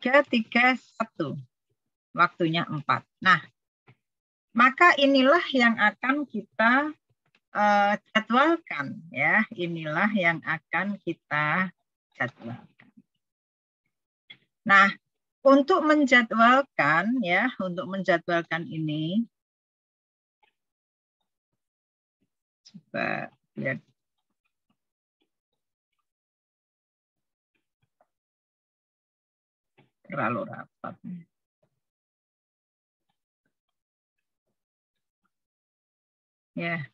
3:31. Waktunya 4. Nah, maka inilah yang akan kita jadwalkan ya. Inilah yang akan kita jadwalkan. Nah, untuk menjadwalkan ya, untuk menjadwalkan ini coba lihat. Terlalu rapat. Ya.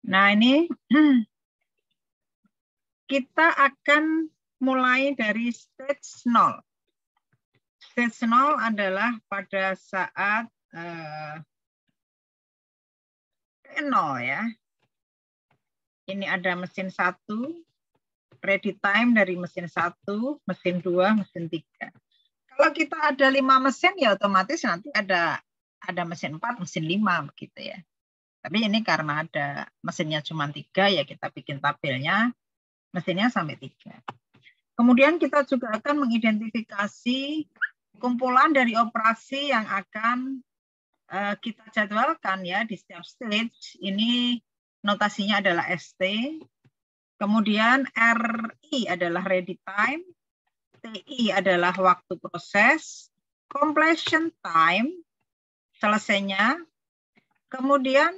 Nah, ini kita akan mulai dari stage 0. Stage 0 adalah pada saat T0 ya. Ini ada mesin 1, ready time dari mesin 1, mesin 2, mesin 3. Kalau kita ada 5 mesin ya otomatis nanti ada mesin 4, mesin 5 begitu ya. Tapi ini karena ada mesinnya cuma 3 ya kita bikin tabelnya mesinnya sampai 3. Kemudian kita juga akan mengidentifikasi kumpulan dari operasi yang akan kita jadwalkan ya di setiap stage. Ini notasinya adalah ST. Kemudian RI adalah ready time, TI adalah waktu proses, completion time, selesainya. Kemudian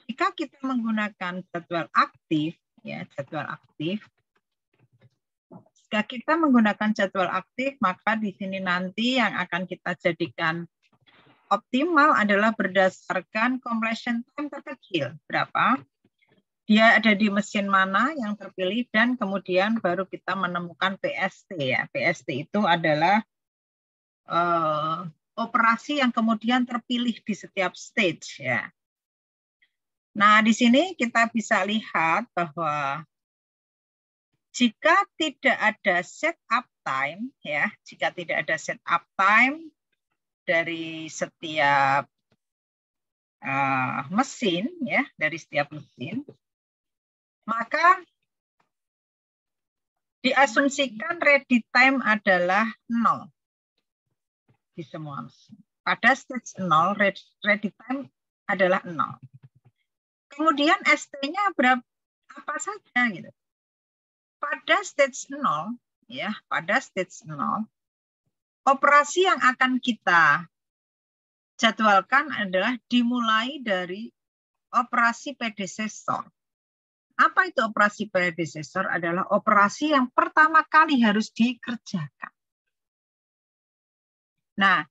jika kita menggunakan jadwal aktif, ya jadwal aktif. Jika kita menggunakan jadwal aktif, maka di sini nanti yang akan kita jadikan optimal adalah berdasarkan completion time terkecil. Berapa? Dia ada di mesin mana yang terpilih, dan kemudian baru kita menemukan PST. Ya. PST itu adalah operasi yang kemudian terpilih di setiap stage. Ya. Nah, di sini kita bisa lihat bahwa jika tidak ada setup time, ya, jika tidak ada setup time dari setiap mesin, ya, dari setiap mesin, maka diasumsikan ready time adalah 0 di semua mesin. Pada stage 0, ready time adalah 0. Kemudian ST-nya berapa apa saja gitu. Pada stage 0, ya, pada stage 0, operasi yang akan kita jadwalkan adalah dimulai dari operasi predecessor. Apa itu operasi predecessor? Adalah operasi yang pertama kali harus dikerjakan. Nah,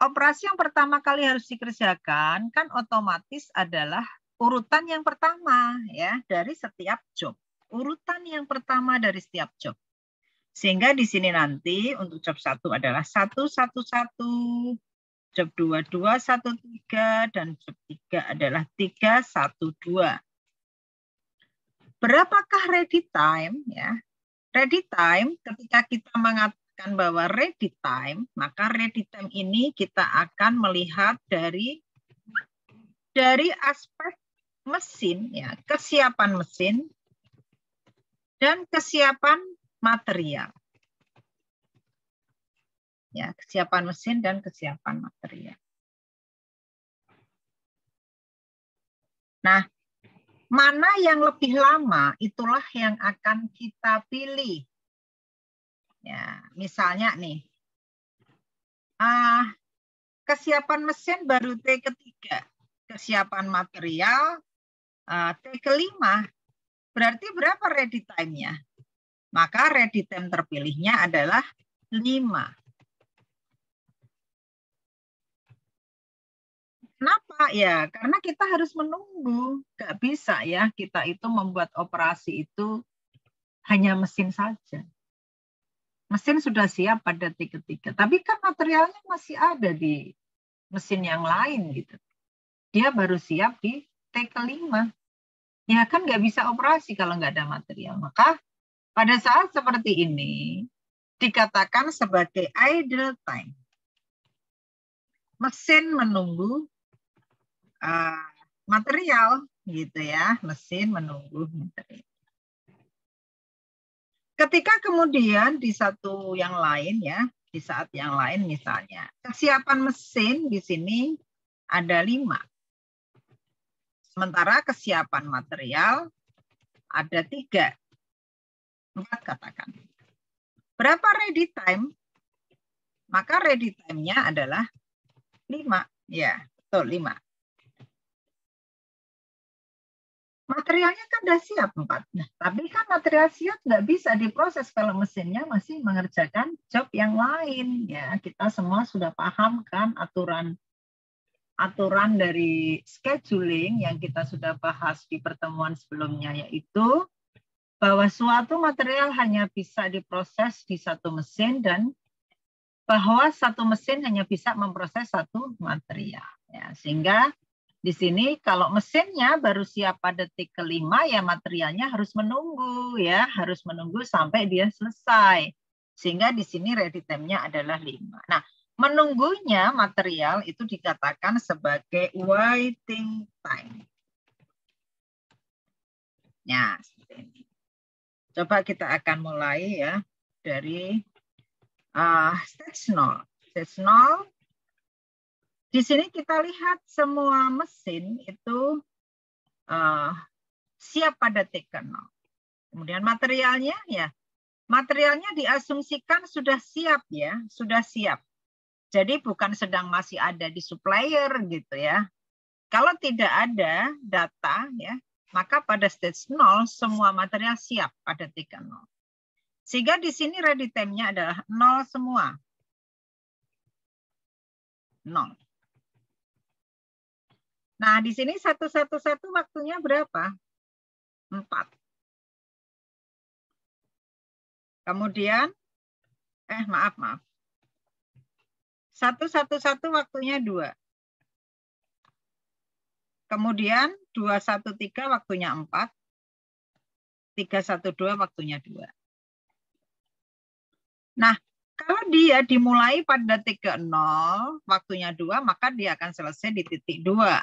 operasi yang pertama kali harus dikerjakan kan otomatis adalah urutan yang pertama ya dari setiap job. Urutan yang pertama dari setiap job. Sehingga di sini nanti untuk job 1 adalah 111, job 2 213, dan job 3 adalah 312. Berapakah ready time? Ya, ready time ketika kita mengatakan bahwa ready time, maka ready time ini kita akan melihat dari aspek mesin, ya, kesiapan mesin dan kesiapan material. Ya, kesiapan mesin dan kesiapan material. Nah, mana yang lebih lama itulah yang akan kita pilih. Ya, misalnya nih, kesiapan mesin baru T ketiga, kesiapan material T kelima. Berarti berapa ready time-nya? Maka ready time terpilihnya adalah 5. Kenapa? Ya, karena kita harus menunggu. Nggak bisa ya kita itu membuat operasi itu hanya mesin saja. Mesin sudah siap pada T ketiga. Tapi kan materialnya masih ada di mesin yang lain gitu. Dia baru siap di T kelima. Ya kan nggak bisa operasi kalau nggak ada material. Maka pada saat seperti ini dikatakan sebagai idle time. Mesin menunggu material gitu ya, mesin menunggu material. Ketika kemudian di satu yang lain ya, di saat yang lain misalnya, kesiapan mesin di sini ada 5. Sementara kesiapan material ada 3. 4 katakan. Berapa ready time? Maka ready time-nya adalah 5. Ya, betul 5. Materialnya kan udah siap 4. Nah, tapi kan material siap nggak bisa diproses kalau mesinnya masih mengerjakan job yang lain. Ya, kita semua sudah paham kan aturan dari scheduling yang kita sudah bahas di pertemuan sebelumnya, yaitu bahwa suatu material hanya bisa diproses di satu mesin dan bahwa satu mesin hanya bisa memproses satu material. Ya, sehingga di sini kalau mesinnya baru siap pada detik ke-5 ya materialnya harus menunggu ya, harus menunggu sampai dia selesai. Sehingga di sini ready time-nya adalah 5. Nah, menunggunya material itu dikatakan sebagai waiting time. Ya, seperti ini. Coba kita akan mulai ya dari stage 0. Stage 0. Di sini kita lihat semua mesin itu siap pada detik ke-0. Kemudian materialnya ya, materialnya diasumsikan sudah siap ya, sudah siap. Jadi bukan sedang masih ada di supplier gitu ya. Kalau tidak ada data ya, maka pada stage 0 semua material siap pada detik ke-0. Sehingga di sini ready time-nya adalah 0 semua. 0. Nah, di sini 111 waktunya berapa? 4. Kemudian, maaf. 111 waktunya 2. Kemudian 213 waktunya 4. 312 waktunya 2. Nah, kalau dia dimulai pada detik ke-0, waktunya 2, maka dia akan selesai di titik 2.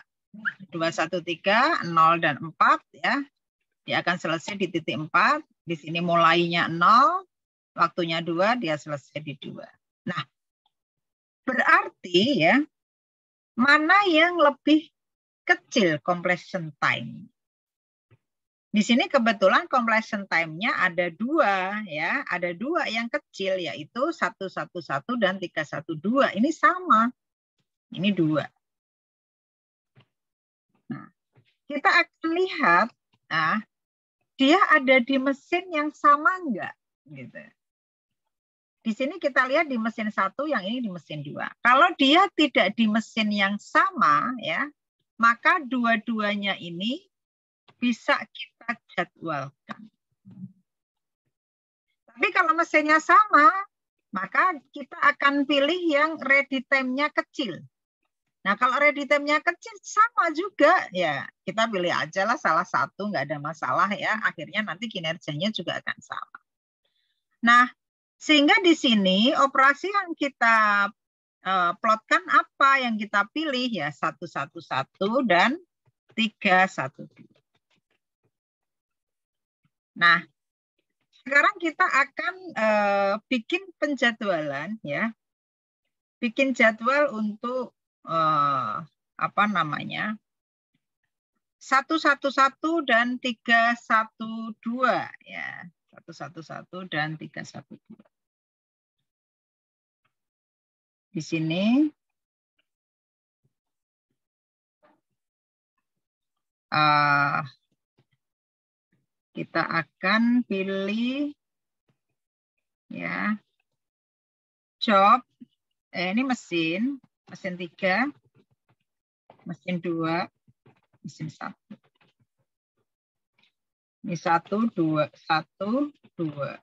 213, 0 dan 4 ya. Dia akan selesai di titik 4. Di sini mulainya 0, waktunya 2, dia selesai di 2. Nah, berarti ya, mana yang lebih kecil completion time? Di sini kebetulan completion time-nya ada 2 ya, ada 2 yang kecil yaitu 111 dan 312. Ini sama. Ini 2. Nah, kita akan lihat dia ada di mesin yang sama enggak gitu. Di sini kita lihat di mesin 1, yang ini di mesin 2. Kalau dia tidak di mesin yang sama ya, maka dua-duanya ini bisa kita jadwalkan. Tapi kalau mesinnya sama, maka kita akan pilih yang ready time-nya kecil. Nah, kalau ready time-nya kecil sama juga, ya kita pilih aja lah salah satu, nggak ada masalah ya. Akhirnya nanti kinerjanya juga akan sama. Nah, sehingga di sini operasi yang kita plotkan apa yang kita pilih ya, 111 dan 312. Nah, sekarang kita akan bikin penjadwalan ya. Bikin jadwal untuk apa namanya? 111 dan 312 ya. 111 dan 312. Di sini kita akan pilih ya job, ini mesin 3, mesin 2, mesin 1. Ini 1, 2, 1, 2.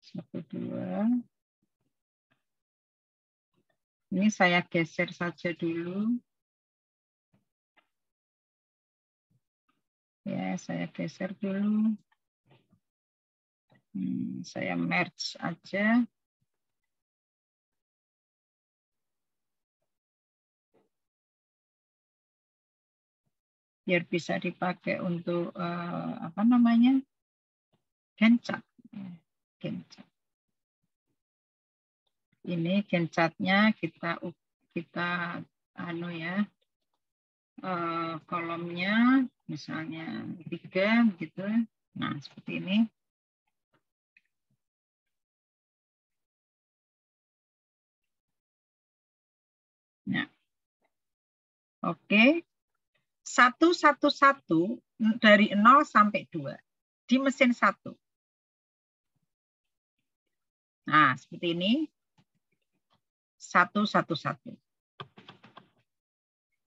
Satu, 2. Ini saya geser saja dulu. Ya, saya geser dulu. Saya merge aja. biar bisa dipakai untuk apa namanya, Gantt-chart. Gantt-chart. Ini Gantt-chart-nya kita anu ya, kolomnya misalnya 3 gitu. Nah, seperti ini. Nah, oke. 111 dari 0 sampai 2 di mesin 1. Nah, seperti ini. 111.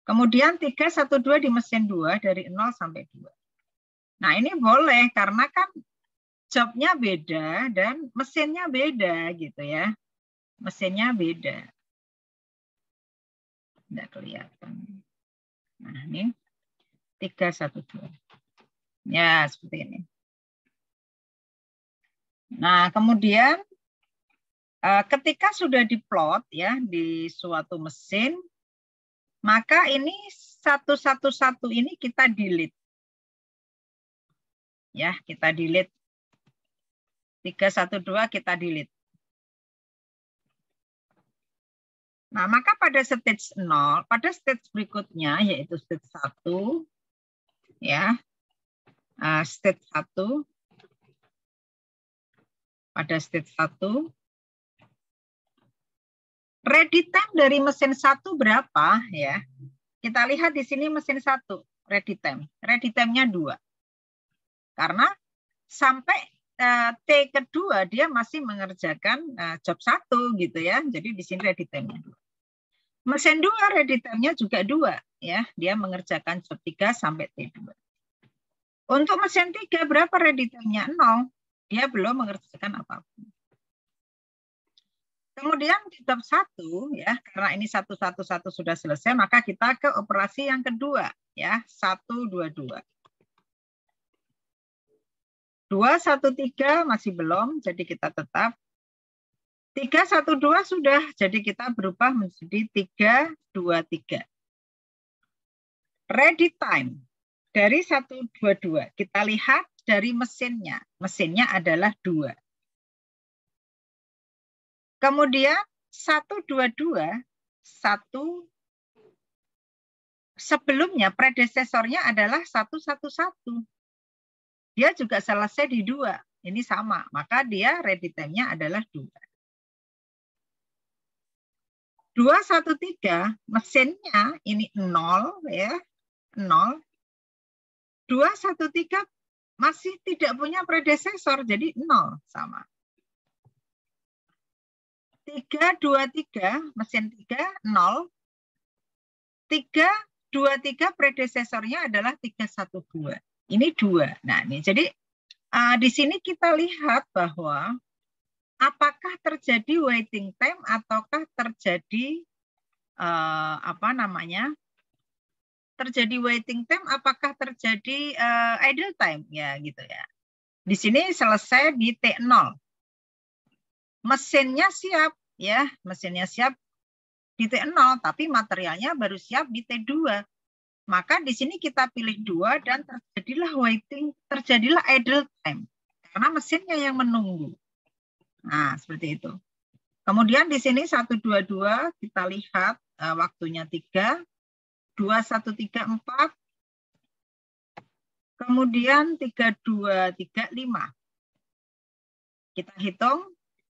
Kemudian 312 di mesin 2 dari 0 sampai 2. Nah, ini boleh karena kan jobnya beda dan mesinnya beda gitu ya. Mesinnya beda. Tidak kelihatan. Nah, ini 312. Ya, seperti ini. Nah, kemudian ketika sudah diplot ya di suatu mesin, maka ini 111 ini kita delete. Ya, kita delete. 312 kita delete. Nah, maka pada stage 0, pada stage berikutnya yaitu stage 1 ya. Stage 1 pada stage 1 ready time dari mesin 1 berapa ya? Kita lihat di sini mesin 1 ready time. Ready time-nya 2. Karena sampai T kedua dia masih mengerjakan job 1 gitu ya. Jadi di sini ready time-nya 2. Mesin 2 ready time-nya juga 2 ya. Dia mengerjakan job 3 sampai T2. Untuk mesin 3 berapa ready time-nya? 0. Dia belum mengerjakan apapun. Kemudian di job 1 ya, karena ini 111 sudah selesai, maka kita ke operasi yang kedua ya, 122. 213 masih belum, jadi kita tetap 312 sudah, jadi kita berubah menjadi 323. Ready time dari 122, kita lihat dari mesinnya. Mesinnya adalah 2. Kemudian 122, sebelumnya predesesornya adalah 111. Dia juga selesai di 2. Ini sama, maka dia ready time-nya adalah 2. 213 mesinnya ini 0 ya, 0. 213 masih tidak punya predesesor, jadi 0 sama. 323 mesin 3 0. 323 predesesornya adalah 312. Ini 2. Nah, ini jadi di sini kita lihat bahwa apakah terjadi waiting time ataukah terjadi apa namanya? Terjadi waiting time, apakah terjadi idle time ya gitu ya. Di sini selesai di T0. Mesinnya siap ya, mesinnya siap di T0 tapi materialnya baru siap di T2. Maka di sini kita pilih 2 dan terjadilah idle time karena mesinnya yang menunggu. Nah, seperti itu. Kemudian di sini 122 kita lihat waktunya 3, 2134, kemudian 3235. Kita hitung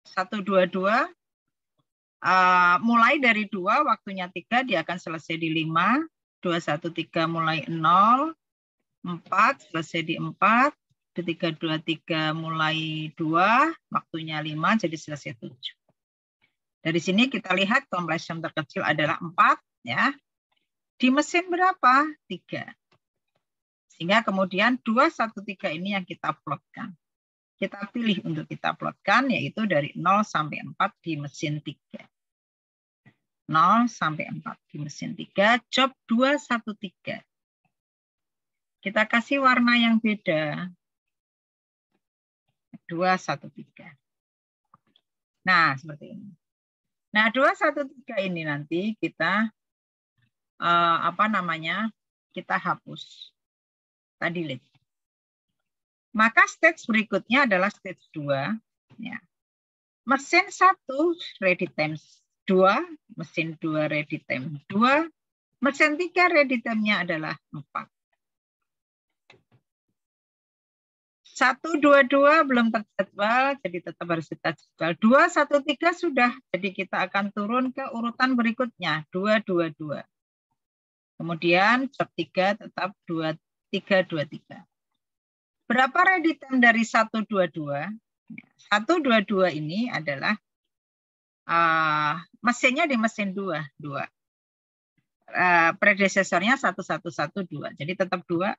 122 mulai dari 2 waktunya 3 dia akan selesai di 5, 213 mulai 0, 4 selesai di 4, 323 mulai 2 waktunya 5 jadi selesai 7. Dari sini kita lihat completion terkecil adalah 4 ya. Di mesin berapa? 3. Sehingga kemudian 213 ini yang kita plotkan. Kita pilih untuk kita plotkan yaitu dari 0 sampai 4 di mesin 3. 0 sampai 4 di mesin 3, job 213. Kita kasih warna yang beda. 213. Nah, seperti ini. Nah, 213 ini nanti kita apa namanya? Kita hapus. kita delete. Maka stage berikutnya adalah stage 2. Ya. Mesin 1 ready time 2, mesin 2 ready time 2, mesin 3 ready time-nya adalah 4. 1, 2, 2 belum terjadwal, jadi tetap harus kita jadwal. 2, 1, 3 sudah, jadi kita akan turun ke urutan berikutnya, 2, 2, 2. Kemudian job 3 tetap 2, 3, 2, 3. Berapa ready time dari 1, 2, 2? 1, 2, 2 ini adalah mesinnya di mesin 2. Predesesornya 1, 1, 1, 2. Jadi tetap 2.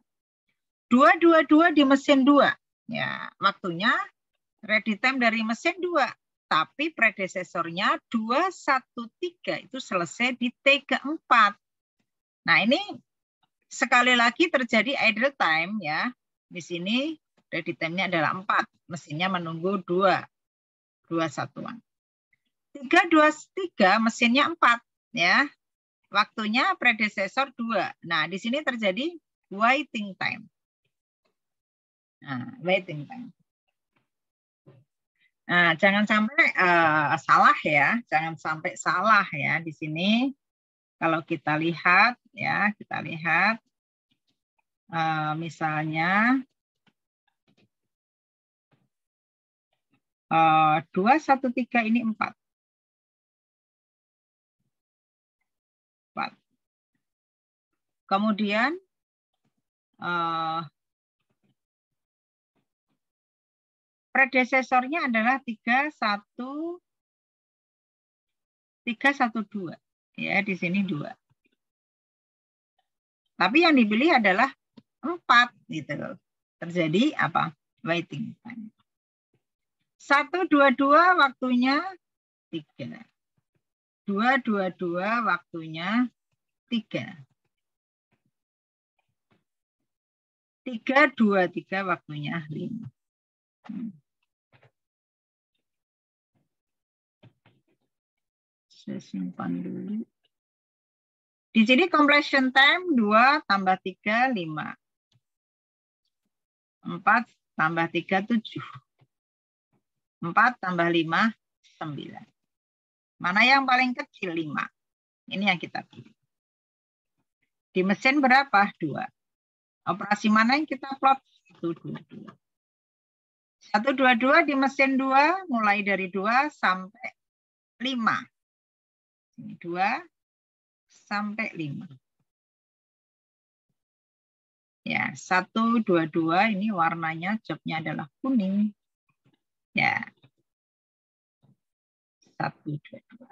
2, 2, 2 di mesin 2. Ya, waktunya ready time dari mesin 2. Tapi predesesornya 2, 1, 3 itu selesai di T4. Nah, ini sekali lagi terjadi idle time ya. Di sini ready time-nya adalah 4. Mesinnya menunggu 2 satuan. 3, 2, 3 mesinnya 4 ya. Waktunya predecessor 2. Nah, di sini terjadi waiting time. Nah, waiting time. Nah, jangan sampai salah ya. Jangan sampai salah ya di sini. Kalau kita lihat ya, misalnya 2, 1, 3 ini 4. Kemudian predesesornya adalah 3, 1, 2. Ya, di sini 2. Tapi yang dipilih adalah 4 gitu loh. Terjadi apa? Waiting time. 1, 2, 2 waktunya 3. 2, 2, 2 waktunya 3. 3, 2, 3 waktunya 5. Saya simpan dulu. Di sini completion time 2 tambah 3, 5. 4 tambah 3, 7. 4 tambah 5, 9. Mana yang paling kecil? 5. Ini yang kita pilih. Di mesin berapa? 2. Operasi mana yang kita plot? 1, 2, 2. 1, 2, 2 di mesin 2, mulai dari 2 sampai 5. 2 sampai 5. Ya, 1, 2, 2 ini warnanya jobnya adalah kuning. Ya. 1, 2, 2.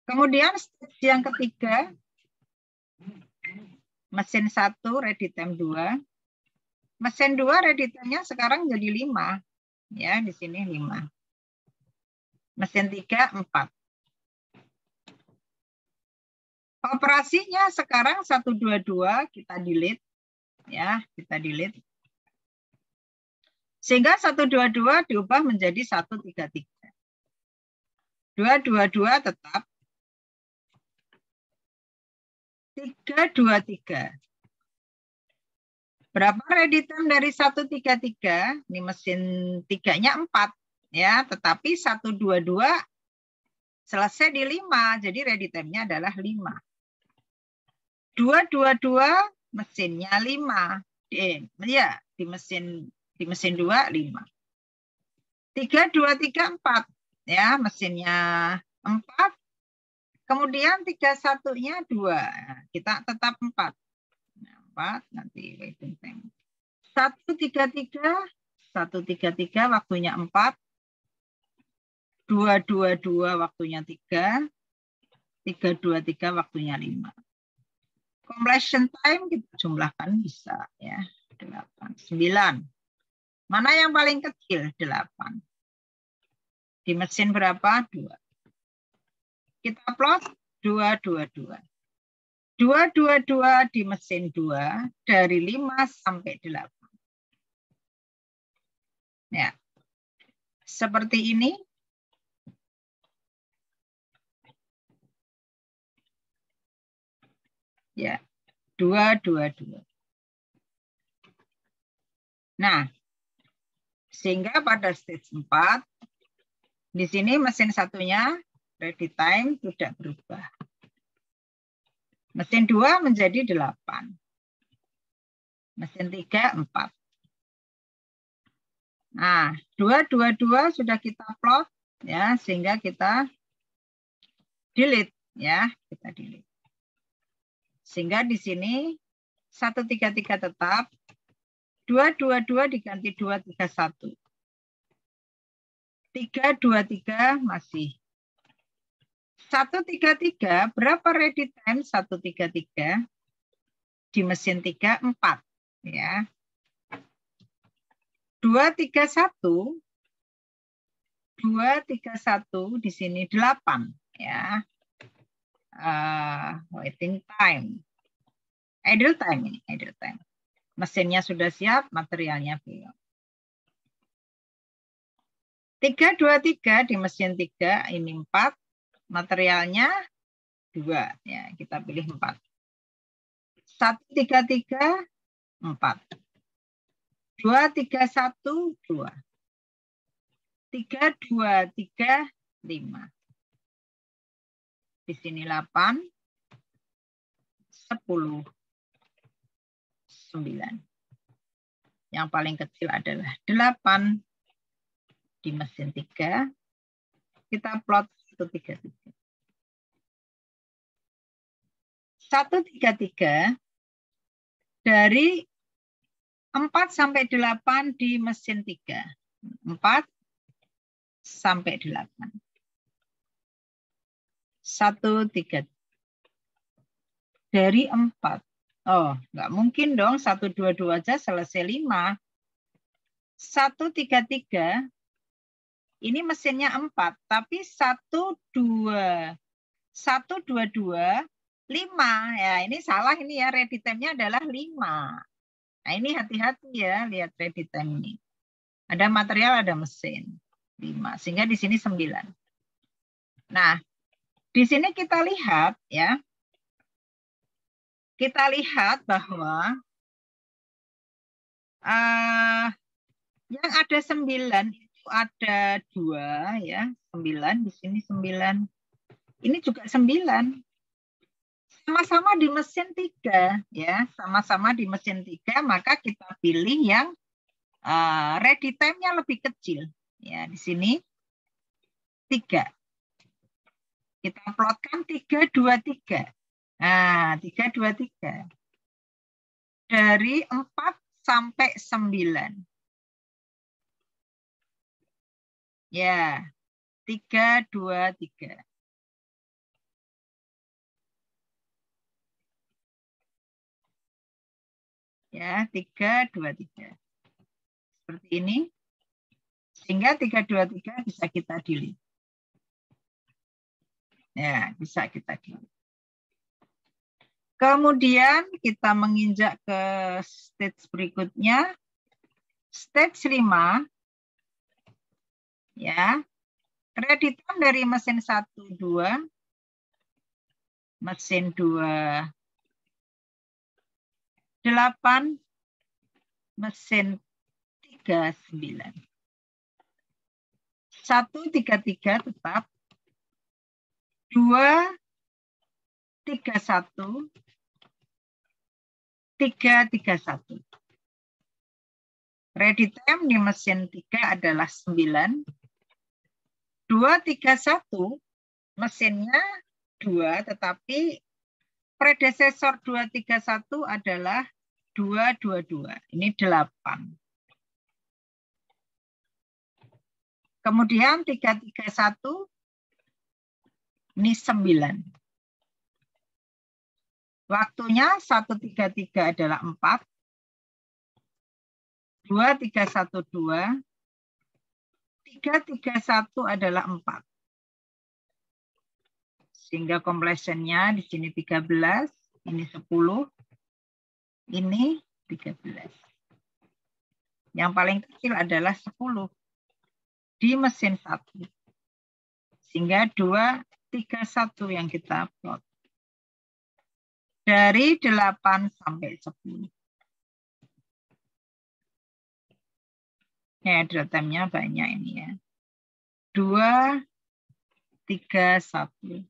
Kemudian yang ketiga, mesin 1 ready time 2. Mesin 2 ready time-nya sekarang jadi 5. Ya, di sini 5. Mesin 3, 4. Operasinya sekarang 1, 2, 2 kita delete. Ya, kita delete. Sehingga 1, 2, 2 diubah menjadi 1, 3, 3. 2, 2, 2 tetap. 3, 2, 3. Berapa ready time dari 1, 3, 3? Ini mesin 3-nya 4. Ya, tetapi 1, 2, 2 selesai di 5. Jadi ready time-nya adalah 5. 2, 2, 2 mesinnya 5. Ya, di mesin 2 5. 3, 2, 3, 4. Ya, mesinnya 4. Kemudian 3, 1-nya 2. Kita tetap 4. 4 nanti waiting time. 1, 3, 3. 1, 3, 3 waktunya 4. 2, 2, 2 waktunya 3. 3, 2, 3 waktunya 5. Completion time kita jumlahkan bisa ya. 8, 9. Mana yang paling kecil? 8. Di mesin berapa? 2. Kita plot 2, 2, 2. 2, 2, 2 di mesin 2 dari 5 sampai 8. Ya. Seperti ini. Ya. 2, 2, 2. Nah, sehingga pada stage 4, di sini mesin satunya ready time tidak berubah. Mesin 2 menjadi 8. Mesin 3, 4. Nah, 2 sudah kita plot ya, sehingga kita delete ya, kita delete. Sehingga di sini 133 tetap, 222 diganti 231. 323 masih. 133 berapa ready time 133? Di mesin 3 4 ya. 231 di sini 8 ya. Waiting time. Idle time ini, idle time. Mesinnya sudah siap, materialnya belum. 323 di mesin 3 ini 4, materialnya 2 ya, kita pilih 4. 133 4. 231 2. 323 5. Di sini 8 10 9. Yang paling kecil adalah 8 di mesin 3. Kita plot 133. 133 dari 4 sampai 8 di mesin 3. 4 sampai 8. 133. Dari 4. Oh, nggak mungkin dong 122 aja selesai 5. 133 ini mesinnya 4, tapi 122 5 ya, ini salah ini ya, ready time-nya adalah 5. Nah, ini hati-hati ya, lihat ready time ini. Ada material, ada mesin. 5, sehingga di sini 9. Nah, di sini kita lihat ya. Kita lihat bahwa yang ada 9 itu ada 2 ya, 9 di sini 9. Ini juga 9. Sama-sama di mesin 3 ya, sama-sama di mesin 3, maka kita pilih yang ready time-nya lebih kecil. Ya, di sini 3. Kita plotkan 3 2 3. Nah, 3 2 3. Dari 4 sampai 9. Ya, 3 2 3. Ya, 3 2 3. Seperti ini. Sehingga 3 2 3 bisa kita delete. Ya, bisa kita delete. Kemudian kita menginjak ke stage berikutnya. Stage 5. Ya. Ready time dari mesin 1 2. Mesin 2 8. Mesin 3 9. 133 tetap. 2 31 3 31. Ready time di mesin 3 adalah 9. 231 mesinnya 2, tetapi predesesor 231 adalah 222. Ini 8. Kemudian 331 ini 9. Waktunya 133 adalah 4. 2312. 331 adalah 4. Sehingga completionnya di sini 13, ini 10, ini 13. Yang paling kecil adalah 10 di mesin 1. Sehingga 231 yang kita plot. Dari 8 sampai 10. Ya, idle time-nya banyak ini ya. 2, 3, 1.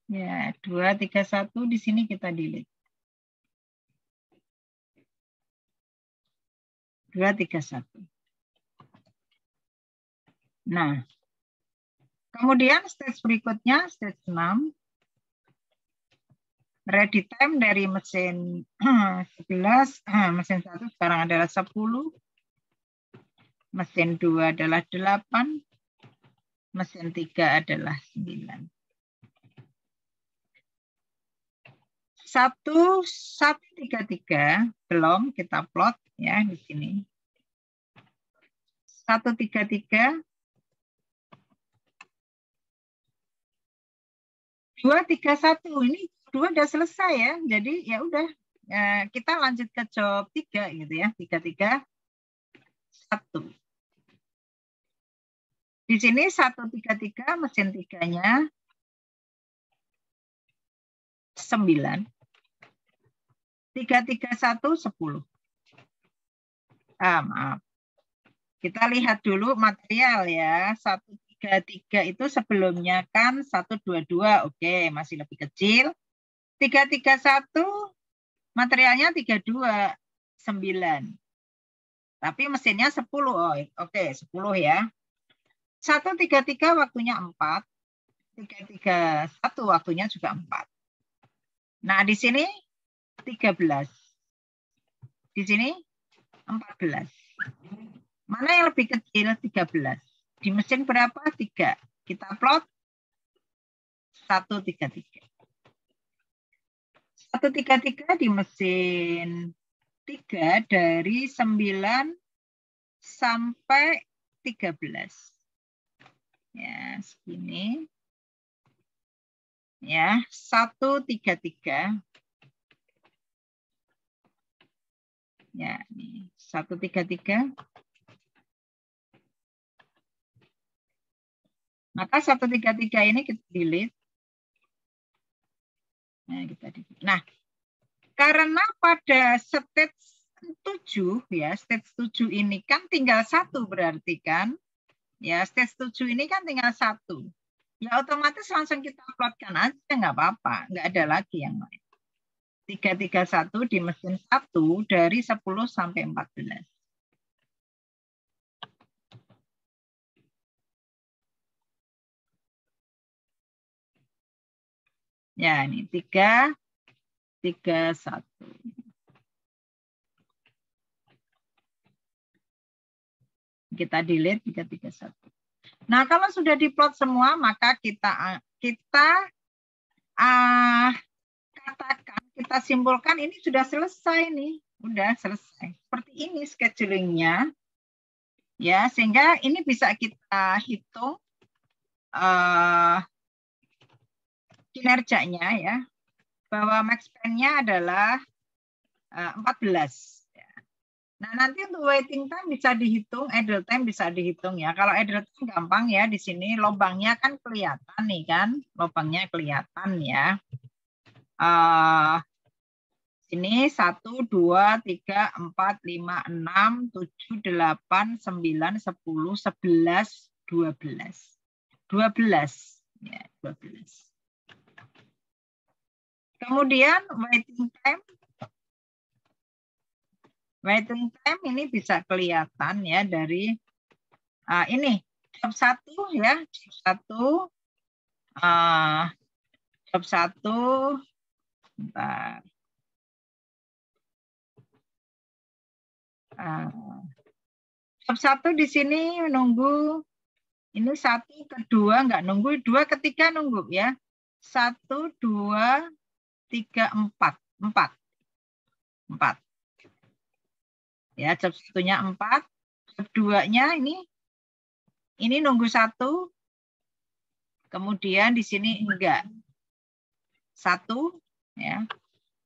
Ya, 2, 3, 1 di sini kita delete. 2, 3, 1. Nah, kemudian stage berikutnya, stage 6. Ready time dari mesin 11, mesin 1 sekarang adalah 10. Mesin 2 adalah 8. Mesin 3 adalah 9. 133 belum kita plot ya di sini. 133, 231 ini 2 udah selesai ya. Jadi ya udah kita lanjut ke job 3 gitu ya. 331. Di sini 133 mesin 3-nya 9. 331 10. Maaf. Kita lihat dulu material ya. 133 itu sebelumnya kan 122. Oke, masih lebih kecil. 331 materialnya 32 9. Tapi mesinnya 10. Oh, oke, 10 ya. 133 waktunya 4. 331 waktunya juga 4. Nah, di sini 13. Di sini 14. Mana yang lebih kecil? 13. Di mesin berapa? 3. Kita plot 133. 133 di mesin 3 dari 9 sampai 13. Ya, segini. Ya, 133. Ya, ini 133. Maka 133 ini kita delete. Nah, karena pada stage 7 ya, stage 7 ini kan tinggal 1 berarti kan. Ya, stage 7 ini kan tinggal 1. Ya otomatis langsung kita plotkan aja, nggak apa-apa, nggak ada lagi yang lain. 331 di mesin 1 dari 10 sampai 14. Ya, ini 3, 3, 1. Kita delete 3, 3, 1. Nah, kalau sudah diplot semua, maka kita katakan, kita simpulkan ini sudah selesai nih. Udah selesai. Seperti ini schedulingnya. Ya, sehingga ini bisa kita hitung kinerjanya ya. Bahwa max span-nya adalah 14. Nah, nanti untuk waiting time bisa dihitung, idle time bisa dihitung ya. Kalau idle time gampang ya, di sini lubangnya kan kelihatan nih kan, lubangnya kelihatan ya. Ini 1, 2, 3, 4, 5, 6, 7, 8, 9, 10, 11, 12. 12. Ya, 12. Kemudian waiting time. Waiting time ini bisa kelihatan ya dari ini job 1 ya, job 1 bentar. Job 1 di sini nunggu, ini 1, kedua nggak nunggu, 2, ketiga nunggu ya. 1, 2, 3, 4. 4. Ya, job 1-nya 4. Job 2-nya ini nunggu 1. Kemudian di sini enggak. 1 ya.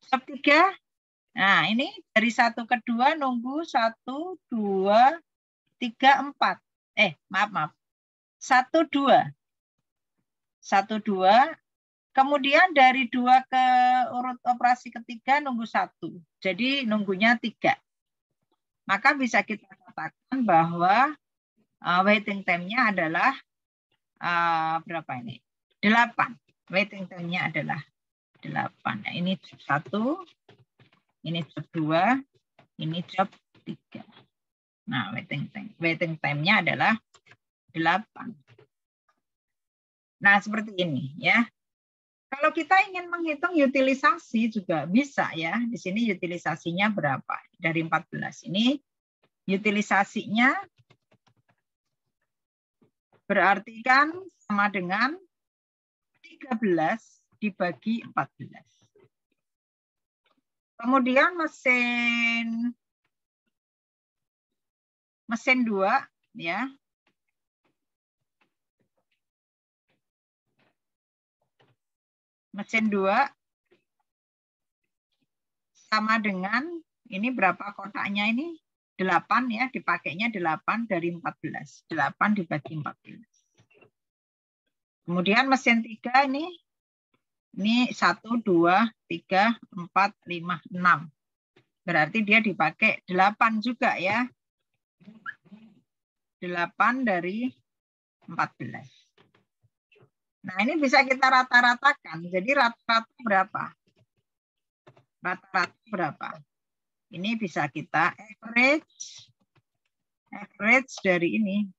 Job 3. Nah, ini dari 1 ke 2 nunggu 1, 2, 3, 4. Maaf. 1, 2. 1, 2. Kemudian dari 2 ke urut operasi ketiga nunggu 1. Jadi nunggunya 3. maka bisa kita katakan bahwa waiting time-nya adalah berapa ini? 8. Waiting time-nya adalah 8. Nah, ini job 1, ini job 2, ini job 3. Nah, waiting time-nya adalah 8. Nah, seperti ini ya. Kalau kita ingin menghitung utilisasi juga bisa ya. Di sini utilisasinya berapa? Dari 14 ini utilisasinya berarti kan sama dengan 13 dibagi 14. Kemudian mesin 2 ya. Mesin 2 sama dengan ini berapa kotaknya ini? 8 ya, dipakainya 8 dari 14. 8 dibagi 14. Kemudian mesin 3 ini 1, 2, 3, 4, 5, 6. Berarti dia dipakai 8 juga ya. 8 dari 14. Nah, ini bisa kita rata-ratakan. Jadi rata-rata berapa? Rata-rata berapa? Ini bisa kita average dari ini.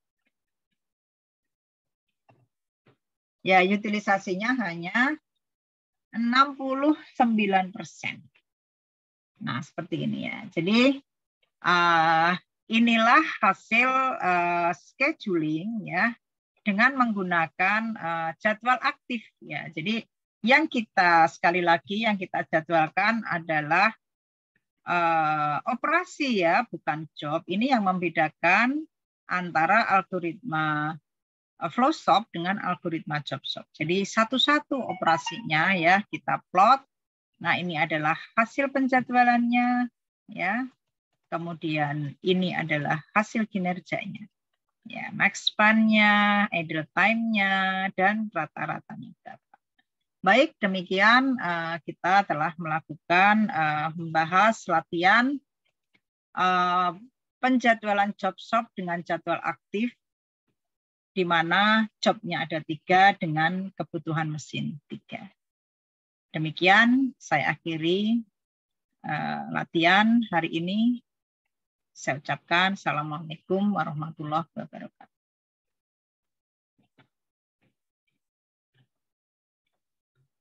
Ya, utilisasinya hanya 69%. Nah, seperti ini ya. Jadi inilah hasil scheduling ya dengan menggunakan jadwal aktif ya. Jadi yang kita sekali lagi yang kita jadwalkan adalah operasi ya, bukan job. Ini yang membedakan antara algoritma Flowshop dengan algoritma JobShop. Jadi satu-satu operasinya ya kita plot. Nah, ini adalah hasil penjadwalannya ya. Kemudian ini adalah hasil kinerjanya. Ya, max span-nya, idle time-nya, dan rata-ratanya berapa. Baik, demikian kita telah melakukan membahas latihan penjadwalan JobShop dengan jadwal aktif, di mana jobnya ada 3 dengan kebutuhan mesin 3. Demikian saya akhiri latihan hari ini. Saya ucapkan Assalamualaikum warahmatullahi wabarakatuh.